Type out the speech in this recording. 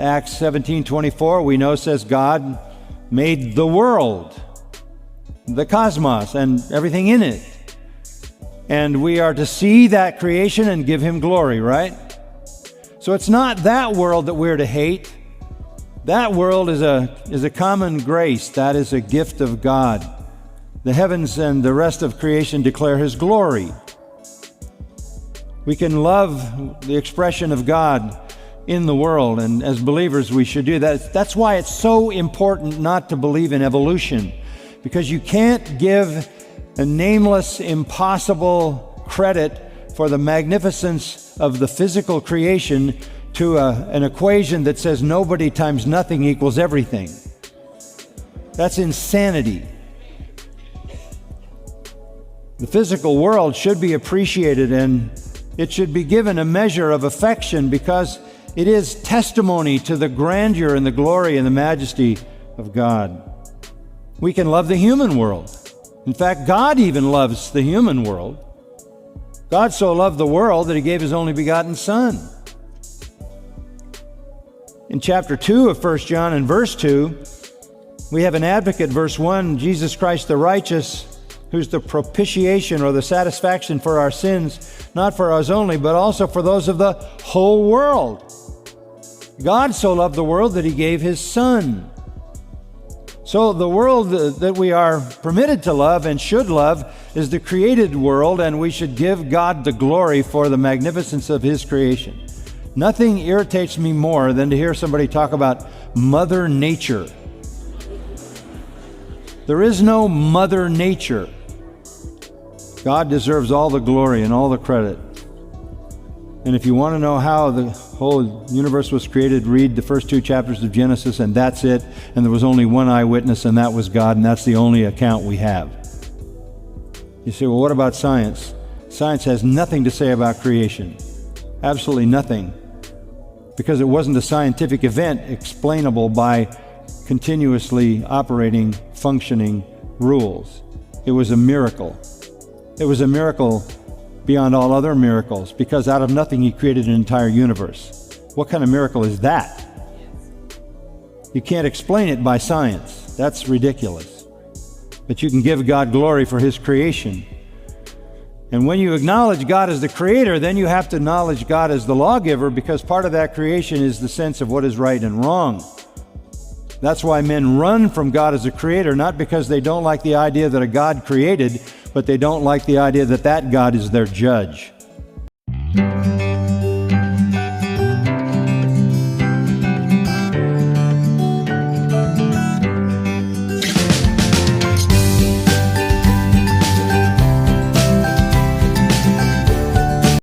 Acts 17:24, we know, says God made the world, the cosmos, and everything in it. And we are to see that creation and give Him glory, right? So it's not that world that we're to hate. That world is a common grace. That is a gift of God. The heavens and the rest of creation declare His glory. We can love the expression of God in the world, and as believers we should do that. That's why it's so important not to believe in evolution, because you can't give a nameless, impossible credit for the magnificence of the physical creation to an equation that says nobody times nothing equals everything. That's insanity. The physical world should be appreciated, and it should be given a measure of affection because it is testimony to the grandeur and the glory and the majesty of God. We can love the human world. In fact, God even loves the human world. God so loved the world that He gave His only begotten Son. In chapter 2 of 1 John and verse 2, we have an advocate, verse 1, Jesus Christ the righteous, who's the propitiation or the satisfaction for our sins, not for ours only, but also for those of the whole world. God so loved the world that He gave His Son. So the world that we are permitted to love and should love is the created world, and we should give God the glory for the magnificence of His creation. Nothing irritates me more than to hear somebody talk about Mother Nature. There is no Mother Nature. God deserves all the glory and all the credit. And if you want to know how the whole universe was created, read the first 2 chapters of Genesis, and that's it. And there was only one eyewitness, and that was God, and that's the only account we have. You say, well, what about science? Science has nothing to say about creation. Absolutely nothing. Because it wasn't a scientific event explainable by continuously operating, functioning rules. It was a miracle. It was a miracle beyond all other miracles, because out of nothing He created an entire universe. What kind of miracle is that? You can't explain it by science. That's ridiculous. But you can give God glory for His creation. And when you acknowledge God as the creator, then you have to acknowledge God as the lawgiver, because part of that creation is the sense of what is right and wrong. That's why men run from God as a creator, not because they don't like the idea that a God created, but they don't like the idea that that God is their judge.